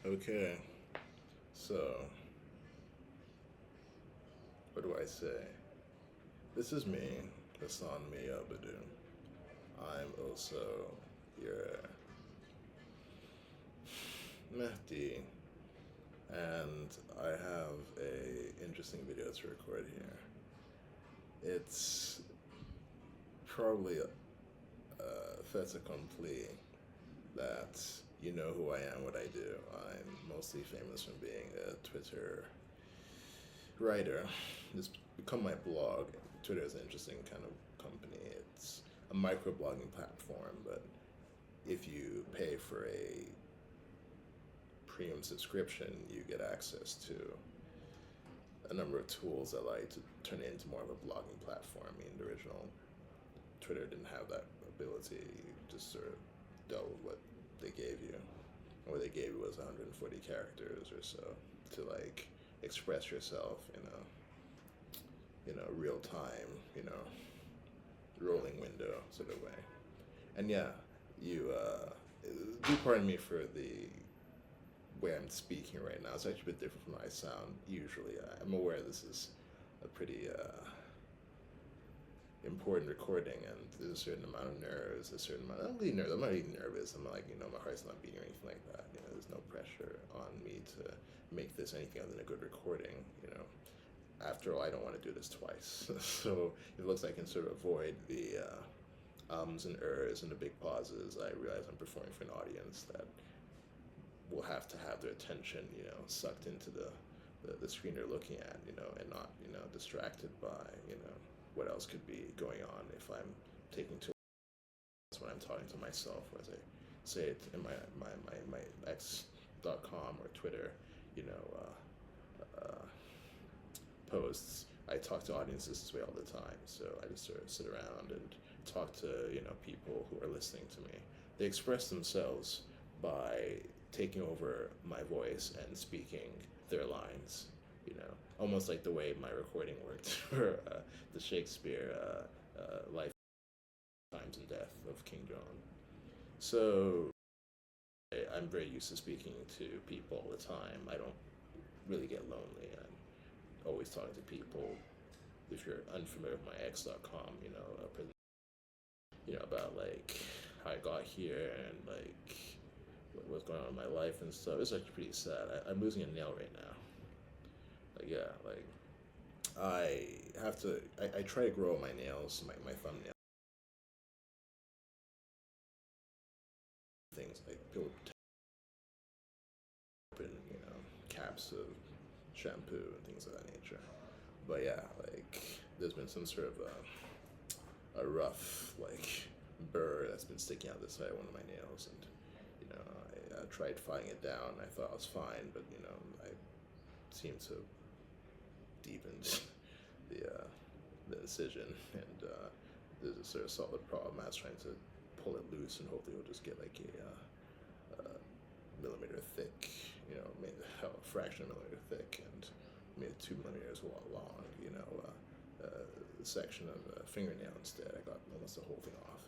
Okay, so what do I say? This is me, Hassan Miyabadu. I'm also your Mehdi, and I have a interesting video to record here. It's probably a fait accompli that you know who I am, what I do. I'm mostly famous from being a Twitter writer. It's become my blog. Twitter is an interesting kind of company. It's a microblogging platform, but if you pay for a premium subscription, you get access to a number of tools that allow you to turn it into more of a blogging platform. I mean, the original Twitter didn't have that ability. You just sort of dealt with what they gave you. And what they gave you was 140 characters or so to like express yourself in a real time, rolling window sort of way. And yeah, you do pardon me for the way I'm speaking right now. It's actually a bit different from how I sound usually. I'm aware this is a pretty important recording, and there's a certain amount of nerves, a certain amount. I'm really nervous. I'm not really nervous. I'm like, my heart's not beating or anything like that. There's no pressure on me to make this anything other than a good recording. After all, I don't want to do this twice. So it looks like I can sort of avoid the ums and ers and the big pauses. I realize I'm performing for an audience that will have to have their attention, sucked into the screen they're looking at, and not, distracted by, what else could be going on if I'm taking too much when I'm talking to myself, or as I say it in my X.com or Twitter, you know, posts. I talk to audiences this way all the time, so I just sort of sit around and talk to people who are listening to me. They express themselves by taking over my voice and speaking their lines. Almost like the way my recording worked for the Shakespeare Life, Times, and Death of King John. So I'm very used to speaking to people all the time. I don't really get lonely. I'm always talking to people. If you're unfamiliar with my X.com, about like how I got here and like what's going on in my life and stuff. It's actually pretty sad. I'm losing a nail right now. I have to. I try to grow my nails, my thumbnails, things like people open, caps of shampoo and things of that nature. But yeah, like there's been some sort of a rough like burr that's been sticking out the side of one of my nails, and I tried filing it down. I thought I was fine, but I seemed to deepen the incision, and there's a sort of solid problem. I was trying to pull it loose, and hopefully it'll just get like a millimeter thick, maybe a fraction of a millimeter thick, and maybe 2 millimeters long, section of a fingernail instead. I got almost the whole thing off.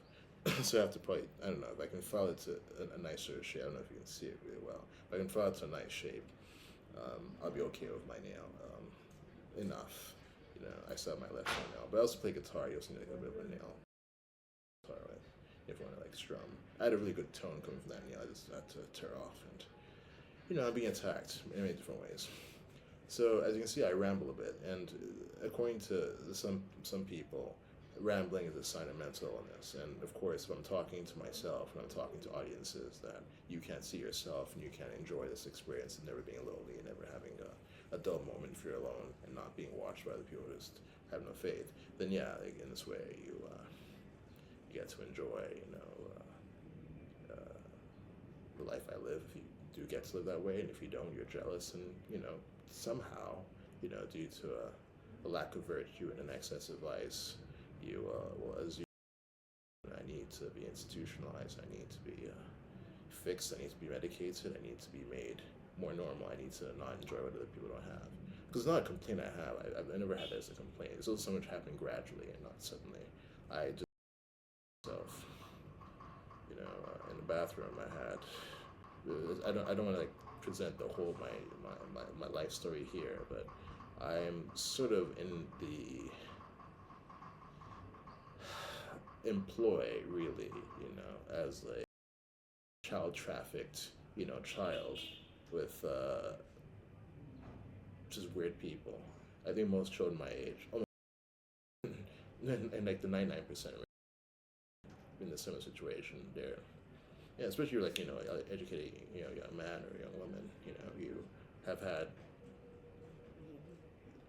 So I have to probably, I don't know, if I can file it to a nicer shape. I don't know if you can see it really well. If I can file it to a nice shape, I'll be okay with my nail. Enough. I still have my left hand now, but I also play guitar. You also need like a bit of a nail guitar, right? If you want to like strum. I had a really good tone coming from that nail. I just had to tear off, and I'm being attacked in many different ways. So as you can see, I ramble a bit, and according to some people, rambling is a sign of mental illness. And of course, if I'm talking to myself and I'm talking to audiences that you can't see yourself and you can't enjoy this experience of never being lonely and never having a dull moment if you're alone and not being watched by other people who just have no faith, then yeah, like, in this way you get to enjoy the life I live. If you do get to live that way, and if you don't, you're jealous, and somehow due to a lack of virtue and an excess of vice, you will as you. I need to be institutionalized. I need to be fixed. I need to be medicated. I need to be made more normal. I need to not enjoy what other people don't have. Because it's not a complaint I have. I've never had that as a complaint. It's also so much happening gradually and not suddenly. I just myself, in the bathroom. I don't want to like present the whole my life story here, but I'm sort of in the employ, really, as a child trafficked, child with just weird people. I think most children my age, almost, and like the 99% in a similar situation, they're, yeah, especially like, educating, a young man or a young woman, you have had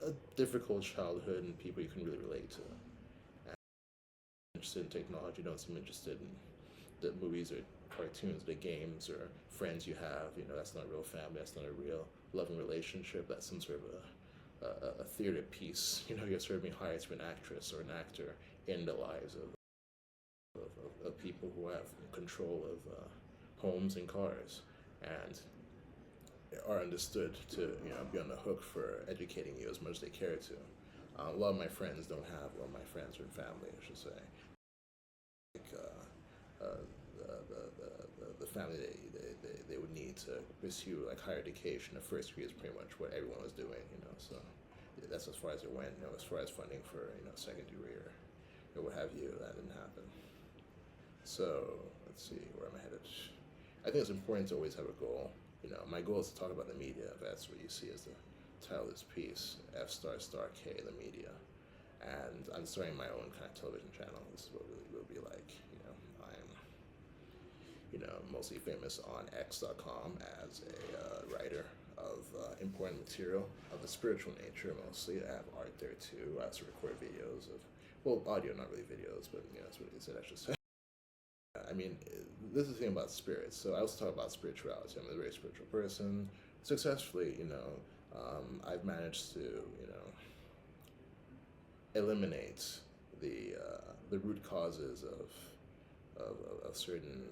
a difficult childhood and people you can really relate to. And interested in technology, don't seem interested in the movies or cartoons, the games or friends you have. That's not a real family. That's not a real loving relationship. That's some sort of a theater piece. You're sort of being hired to be an actress or an actor in the lives of people who have control of homes and cars and are understood to be on the hook for educating you as much as they care to. A lot of my friends don't have, well, my friends or family, I should say, like the family they would need to pursue like higher education. The first degree is pretty much what everyone was doing, so that's as far as it went. As far as funding for second degree or what have you, that didn't happen. So let's see, where am I headed? I think it's important to always have a goal. My goal is to talk about the media. That's what you see as the title of this piece, F star star K, the media. And I'm starting my own kind of television channel. This is what it will be like. I'm, mostly famous on X.com as a writer of important material of the spiritual nature mostly. I have art there too. I also record videos of, well, audio, not really videos, but that's what it said, I should say. I mean, this is the thing about spirits. So I also talk about spirituality. I'm a very spiritual person. Successfully, I've managed to, eliminate the root causes of certain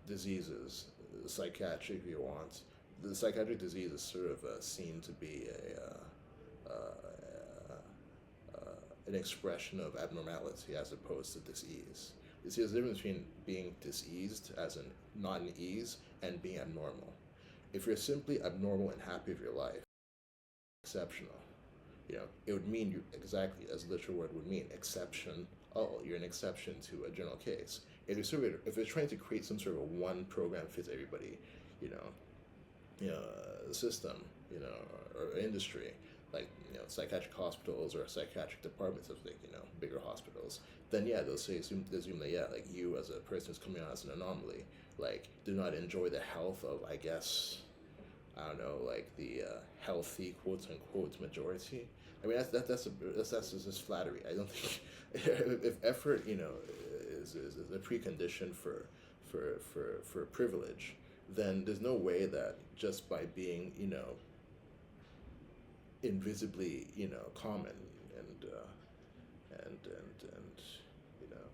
diseases, psychiatric, if you want. The psychiatric disease is sort of seen to be an expression of abnormality as opposed to disease. You see, there's a difference between being diseased, as in not in ease, and being abnormal. If you're simply abnormal and happy with your life, exceptional. It would mean you exactly as the literal word would mean, exception. Oh, you're an exception to a general case. If you're trying to create some sort of a one program fits everybody, you know, system, or industry, like psychiatric hospitals or psychiatric departments of like bigger hospitals, then yeah, they'll assume that yeah, like you as a person who's coming out as an anomaly, like do not enjoy the health of, I guess, I don't know, like the healthy quote unquote majority. I mean that's just flattery. I don't think if effort is a precondition for privilege, then there's no way that just by being invisibly common and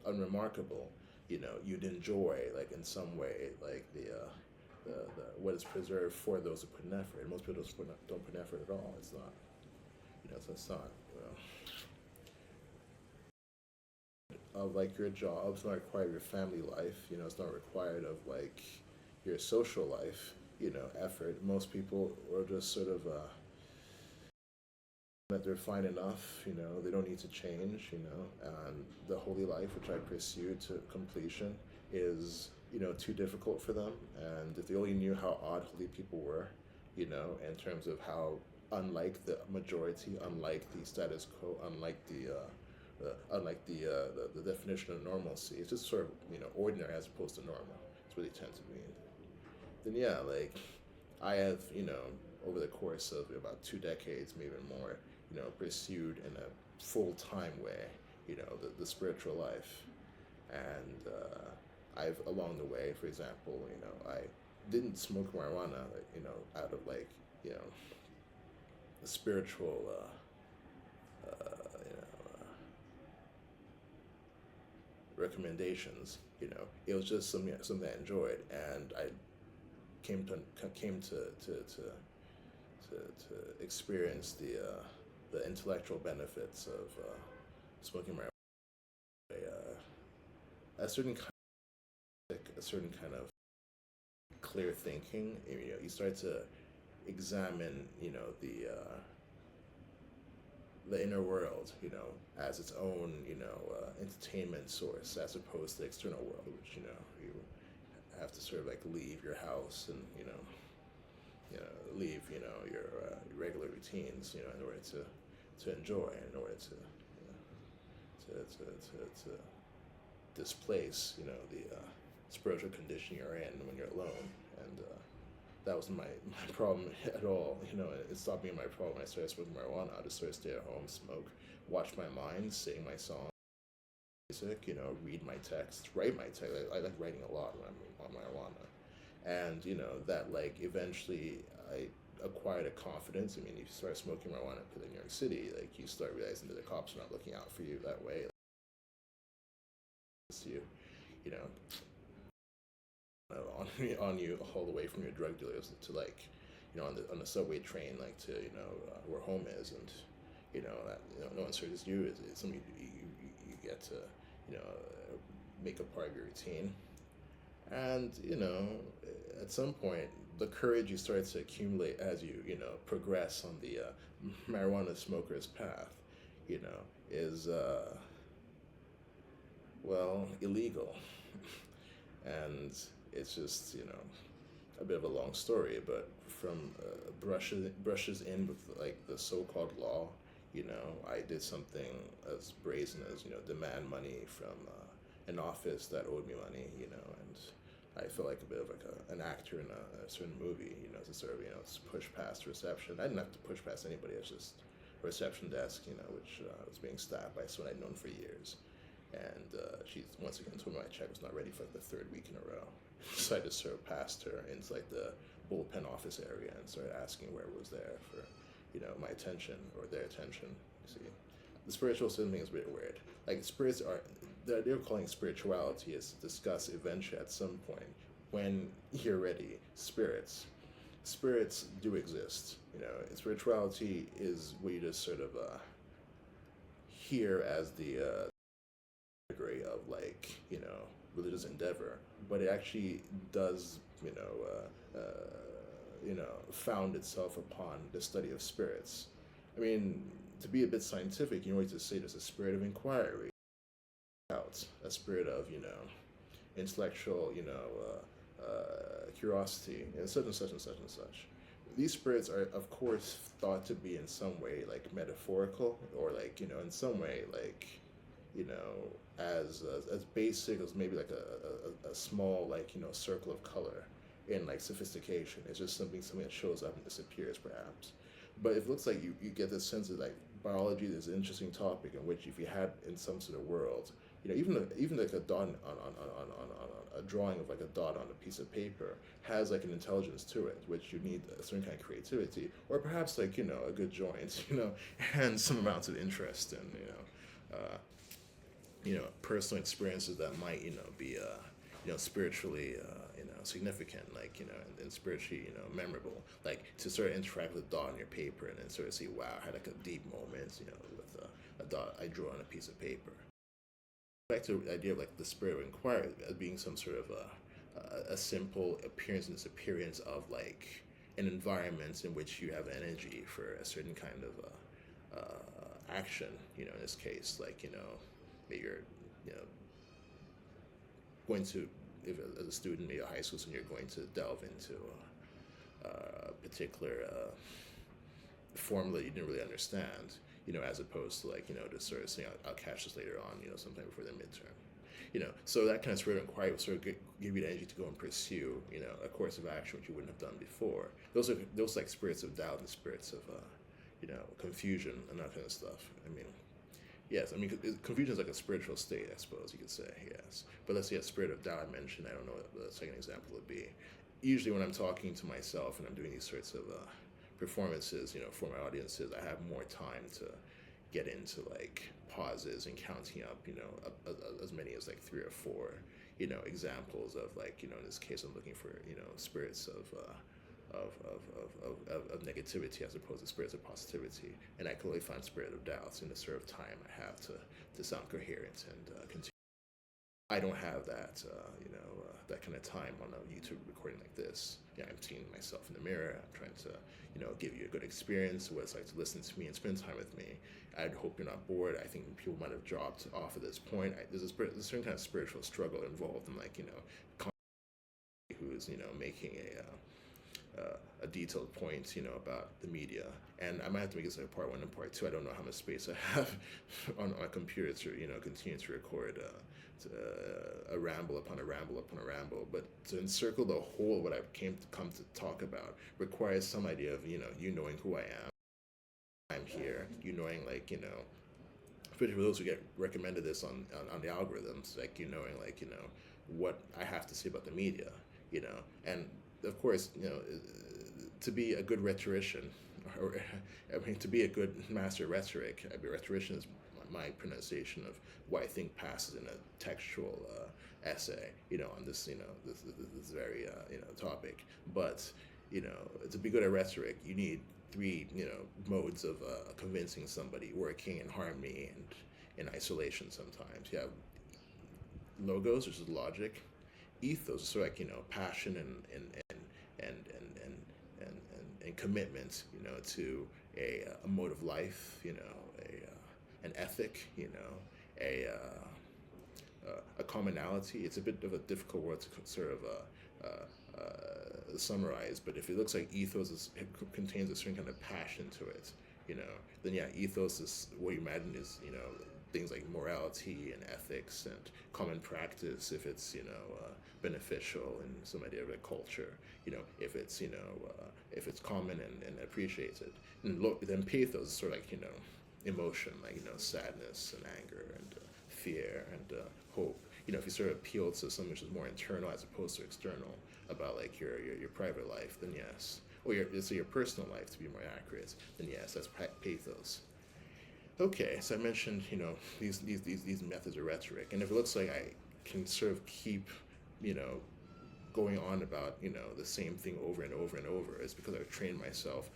unremarkable, you'd enjoy like in some way like the what is preserved for those who put an effort. And most people don't put an effort at all. It's not, so it's not, of like your job. It's not required of your family life. It's not required of like your social life. Effort. Most people are just sort of that they're fine enough. They don't need to change. And the holy life, which I pursue to completion, is too difficult for them. And if they only knew how odd holy people were, in terms of how unlike the majority, unlike the status quo, unlike the definition of normalcy, it's just sort of ordinary as opposed to normal. It's what they tend to mean. Then yeah, like I have over the course of about 2 decades, maybe more, pursued in a full-time way, the spiritual life. And I've, along the way, for example, I didn't smoke marijuana, out of like, the spiritual, recommendations. It was just something I enjoyed, and I came to experience the intellectual benefits of smoking marijuana. A certain kind of clear thinking. You start to examine, the inner world, as its own, entertainment source, as opposed to the external world, which you have to sort of like leave your house and leave your regular routines, in order to enjoy, in order to to displace, the spiritual condition you're in when you're alone. And that wasn't my problem at all. It stopped being my problem when I started smoking marijuana. I just sort of stay at home, smoke, watch my mind, sing my song, music, read my text, write my text. I like writing a lot when I'm on marijuana. And, that like eventually I acquired a confidence. I mean, if you start smoking marijuana in New York City, like you start realizing that the cops are not looking out for you that way. You, you know, on you all the way from your drug dealers to like, on the subway train, like to where home is, and that no one searches you. It's something you get to make a part of your routine, and at some point the courage you start to accumulate as you progress on the marijuana smoker's path, is well, illegal. And it's just a bit of a long story, but from brushes in with like the so-called law, I did something as brazen as demand money from an office that owed me money, and I felt like a bit of like an actor in a certain movie, to sort of to push past reception. I didn't have to push past anybody. It was just a reception desk, which was being staffed by someone I'd known for years. And she once again told me my check was not ready for like the third week in a row. So I just sort of passed her into like the bullpen office area and started asking where it was there for, my attention or their attention. You see, the spiritual thing is a bit weird. Like spirits are, the idea of calling spirituality is to discuss eventually at some point when you're ready. Spirits do exist. Spirituality is what you just sort of hear as the degree of like religious endeavor, but it actually does found itself upon the study of spirits. I mean, to be a bit scientific, you always just say there's a spirit of inquiry, out a spirit of intellectual curiosity, and such and such and such and such. These spirits are, of course, thought to be in some way like metaphorical, or like in some way like as basic as maybe like a small like circle of color in like sophistication. It's just something that shows up and disappears perhaps. But it looks like you get this sense of like biology is an interesting topic in which if you had in some sort of world, even like a dot on a drawing of like a dot on a piece of paper has like an intelligence to it, which you need a certain kind of creativity, or perhaps like a good joint, and some amounts of interest in personal experiences that might be spiritually significant, like and spiritually memorable, like to sort of interact with a dot on your paper and then sort of see, wow, I had like a deep moment with a dot I drew on a piece of paper. Back to the idea of like the spirit of inquiry as being some sort of a simple appearance and disappearance of like an environment in which you have energy for a certain kind of action. In this case, like maybe you're going to, if as a student, maybe a high school student, you're going to delve into a particular formula you didn't really understand, as opposed to like just sort of saying I'll catch this later on, sometime before the midterm. So that kind of spirit of inquiry will sort of give you the energy to go and pursue, a course of action which you wouldn't have done before. Those like spirits of doubt and spirits of, confusion and that kind of stuff. I mean, yes, I mean, confusion is like a spiritual state, I suppose you could say, yes. But let's say a spirit of doubt I mentioned, I don't know what the second example would be. Usually when I'm talking to myself and I'm doing these sorts of performances, for my audiences, I have more time to get into like pauses and counting up, as many as like 3 or 4, examples of like, in this case, I'm looking for, spirits of negativity as opposed to spirits of positivity, and I can only find spirit of doubts in the sort of time I have to sound coherent and continue. I don't have that, that kind of time on a YouTube recording like this. Yeah, I'm seeing myself in the mirror. I'm trying to, give you a good experience, what it's like to listen to me and spend time with me. I'd hope you're not bored. I think people might have dropped off at this point. There's a certain kind of spiritual struggle involved in, like, who's, making a detailed point, about the media. And I might have to make this like part one and part two. I don't know how much space I have on my computer to, continue to record a ramble upon a ramble upon a ramble. But to encircle the whole, what I've come to talk about requires some idea of, you knowing who I am. I'm here, you knowing, like, especially for those who get recommended this on the algorithms, like, knowing, like, what I have to say about the media, and of course, to be a good rhetorician, or I mean, to be a good master rhetoric, I mean, rhetorician is my pronunciation of what I think passes in a textual essay, on this, this very, topic. But, to be good at rhetoric, you need three, modes of convincing somebody, working in harmony and in isolation sometimes. You have logos, which is logic, ethos, so like, passion and commitment, to a mode of life, an ethic, a commonality. It's a bit of a difficult word to sort of summarize, but if it looks like ethos it contains a certain kind of passion to it, then yeah, ethos is what you imagine is, things like morality and ethics and common practice, if it's, beneficial in some idea of a culture, if it's, if it's common and appreciated. And then pathos is sort of like, emotion, like, sadness and anger and fear and hope. If you sort of appeal to something which is more internal as opposed to external, about like your private life, then yes, or your personal life, to be more accurate, then yes, that's pathos. Okay, so I mentioned, these methods of rhetoric, and if it looks like I can sort of keep, you know going on about, the same thing over and over and over, it's because I've trained myself,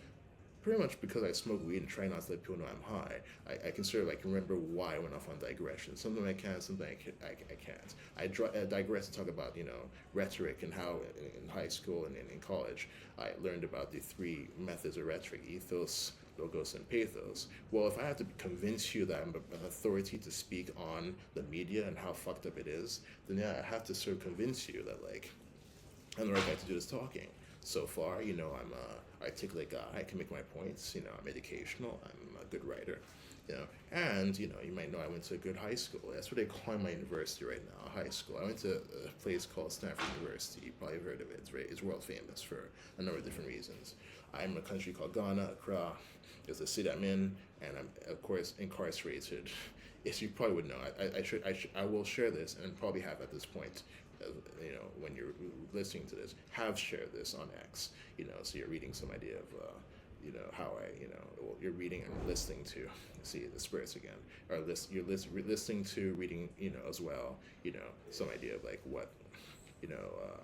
pretty much because I smoke weed and try not to let people know I'm high. I can sort of like remember why I went off on digression. Something I can, something I can't. I digress to talk about, rhetoric, and how in high school and in college I learned about the three methods of rhetoric: ethos, logos, and pathos. Well, if I have to convince you that I'm an authority to speak on the media and how fucked up it is, then yeah, I have to sort of convince you that, like, I'm the right guy to do this talking. So far, I'm a articulate guy. I can make my points. I'm educational. I'm a good writer. And you might know I went to a good high school. That's what they call my university right now, high school. I went to a place called Stanford University. You probably heard of it. It's world famous for a number of different reasons. I'm in a country called Ghana, Accra. Is the city I'm in, and I'm of course incarcerated. Yes, you probably would know. I will share this, and probably have at this point, when you're listening to this, have shared this on X. So you're reading some idea of, how well, you're reading and listening to see the spirits again, or listening to reading, as well, some idea of like what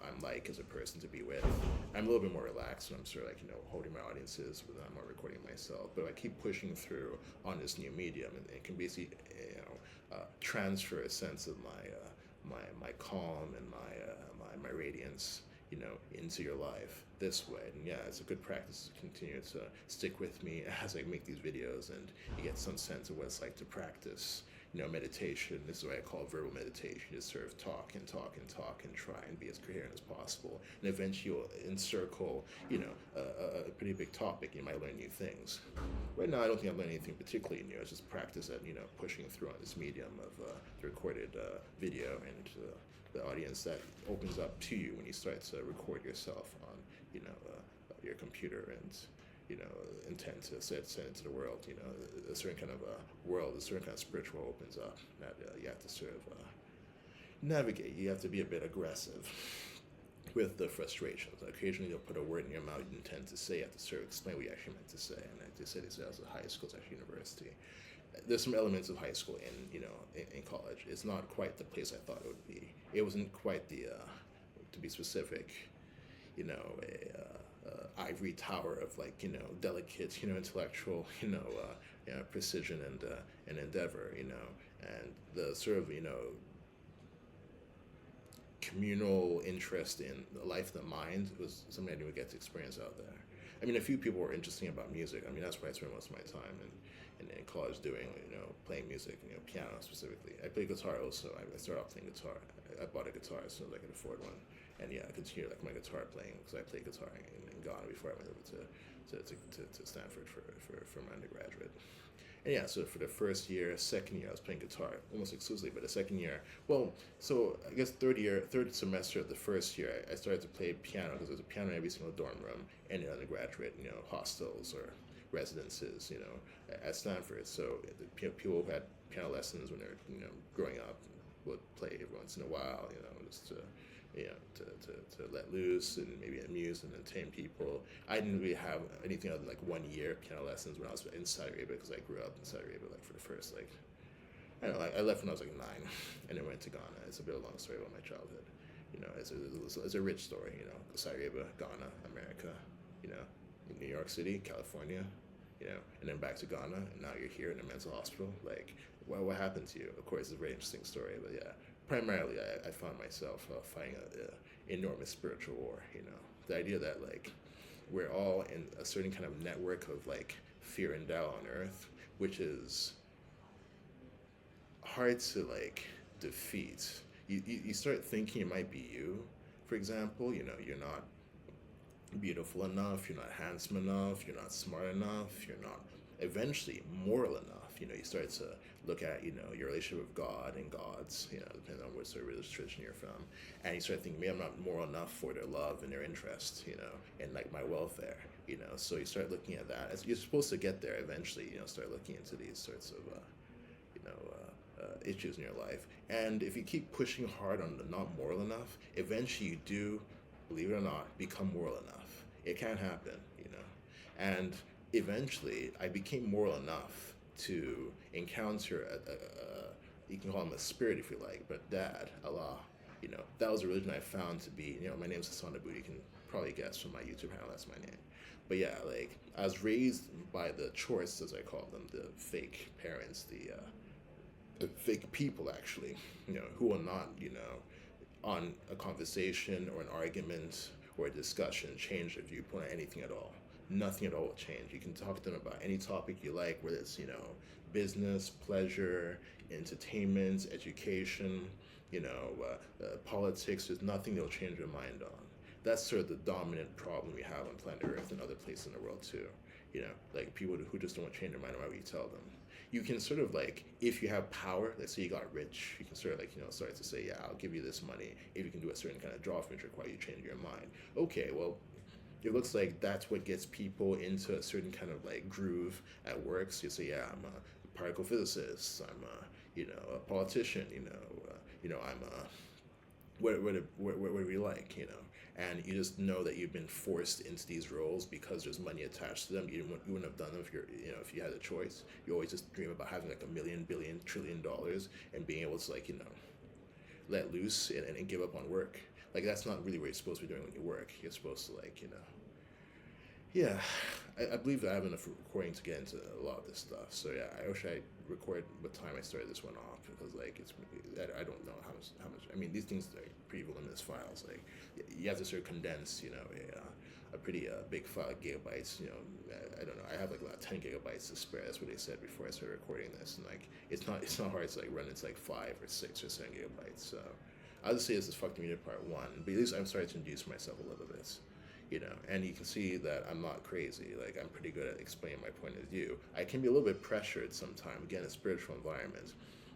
I'm like as a person to be with. I'm a little bit more relaxed when I'm sort of like, holding my audiences, but I'm not recording myself. But I keep pushing through on this new medium, and it can basically, transfer a sense of my calm and my radiance, into your life this way. And yeah, it's a good practice to continue to stick with me as I make these videos, and you get some sense of what it's like to practice, meditation. This is what I call verbal meditation. Just sort of talk and talk and talk and try and be as coherent as possible. And eventually you'll encircle, a pretty big topic. You might learn new things. Right now, I don't think I've learned anything particularly new. It's just practice at, pushing through on this medium of the recorded video, and the audience that opens up to you when you start to record yourself on, your computer, and intend to send it to the world. A certain kind of world, a certain kind of spiritual opens up that you have to sort of navigate. You have to be a bit aggressive with the frustrations. Occasionally, you'll put a word in your mouth you intend to say. You have to sort of explain what you actually meant to say. And I just say this as a high school, it's actually university. There's some elements of high school in college. It's not quite the place I thought it would be. It wasn't quite the, to be specific, ivory tower of, like, delicate, intellectual, precision and endeavor, and the sort of, communal interest in the life of the mind was something I didn't get to experience out there. I mean, a few people were interesting about music. I mean, that's where I spent most of my time in college doing, playing music, piano specifically. I play guitar also. I started off playing guitar. I bought a guitar as soon as I could afford one. And yeah, I could hear like my guitar playing because I played guitar in Ghana before I went over to Stanford for my undergraduate. And yeah, so for the first year, second year, I was playing guitar almost exclusively. But the second year, well, so I guess third semester of the first year, I started to play piano because there was a piano in every single dorm room and in undergraduate, hostels or residences, at Stanford. So people who had piano lessons when they were, growing up would play every once in a while, just to to let loose and maybe amuse and entertain people. I didn't really have anything other than like 1 year piano lessons when I was in Saudi Arabia because I grew up in Saudi Arabia like for the first like I don't know I left when I was like 9 and then went to Ghana. It's a bit of a long story about my childhood. It's a rich story. Saudi Arabia, Ghana, America. New York City, California. And then back to Ghana, and now you're here in a mental hospital. Like, what happened to you? Of course, it's a very interesting story, but yeah, primarily I found myself fighting a enormous spiritual war. The idea that like we're all in a certain kind of network of like fear and doubt on Earth, which is hard to like defeat. You start thinking it might be you. For example, you're not beautiful enough, you're not handsome enough, you're not smart enough, you're not eventually moral enough. You start to look at, your relationship with God and gods, depending on what sort of religious tradition you're from. And you start thinking, maybe I'm not moral enough for their love and their interest, and like my welfare, So you start looking at that. As you're supposed to get there eventually, start looking into these sorts of, issues in your life. And if you keep pushing hard on the not moral enough, eventually you do, believe it or not, become moral enough. It can happen. And eventually I became moral enough to encounter you can call him a spirit if you like, but Dad, Allah, that was a religion I found to be, my name's Hassan Aboud. You can probably guess from my YouTube channel that's my name. But yeah, like I was raised by the chorists, as I call them, the fake parents, the fake people actually, who will not, on a conversation or an argument or a discussion change their viewpoint on anything at all. Nothing at all will change. You can talk to them about any topic you like, whether it's, business, pleasure, entertainment, education, politics. There's nothing they'll change their mind on. That's sort of the dominant problem we have on planet Earth and other places in the world too. Like people who just don't change their mind no matter what you tell them. You can sort of like, if you have power, let's say you got rich, you can sort of like, start to say, yeah, I'll give you this money if you can do a certain kind of job which require you to change your mind. Okay, well, it looks like that's what gets people into a certain kind of like groove at work. So you say, yeah, I'm a particle physicist, I'm a politician, I'm a whatever you like, and you just know that you've been forced into these roles because there's money attached to them. You wouldn't have done them if you had a choice. You always just dream about having like $1 million, billion, $1 trillion and being able to like let loose and give up on work. Like that's not really what you're supposed to be doing when you work. You're supposed to like yeah, I believe that I have enough recording to get into a lot of this stuff. So yeah, I wish I recorded what time I started this one off because like I don't know how much. I mean, these things are pretty voluminous files. Like you have to sort of condense, a pretty big file, gigabytes. I don't know. I have like about 10 gigabytes to spare. That's what they said before I started recording this. And like it's not hard to like run into like 5 or 6 or 7 gigabytes. So I'll just say this is Fuck the Media Part 1. But at least I'm starting to introduce myself a little bit. And you can see that I'm not crazy. Like I'm pretty good at explaining my point of view. I can be a little bit pressured sometimes, again, in a spiritual environment,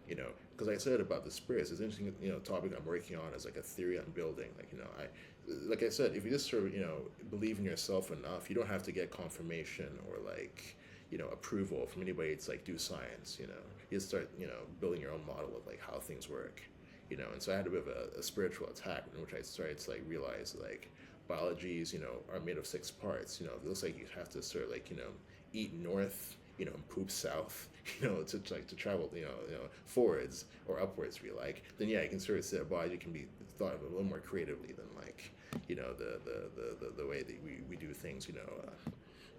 because I said about the spirits, it's an interesting, topic I'm working on is like a theory I'm building. Like I said, if you just sort of, believe in yourself enough, you don't have to get confirmation or like, approval from anybody. It's like do science, you just start, building your own model of like how things work, and so I had a bit of a spiritual attack in which I started to like realize like, biologies, are made of 6 parts. It looks like you have to sort of like, eat north, and poop south, to travel, forwards or upwards, if you like. Then yeah, you can sort of say a biology can be thought of a little more creatively than like, the way that we do things,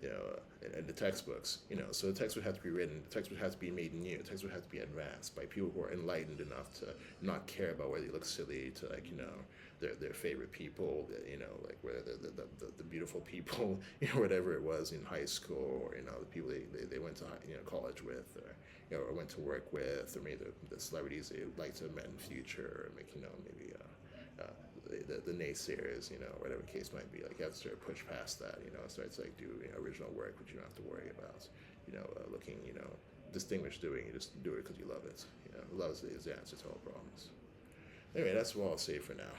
in the textbooks, so the text would have to be written, the text would have to be made new, the text would have to be advanced by people who are enlightened enough to not care about whether they look silly to their favorite people, like whether the beautiful people, whatever it was in high school, or the people they went to college with, or went to work with, or maybe the celebrities they would like to have met in the future, or maybe the naysayers, whatever the case might be. Like you have to sort of push past that, start to like do original work, which you don't have to worry about, looking, distinguished doing. You just do it because you love it. Love is the answer to all problems. Anyway, that's what I'll say for now.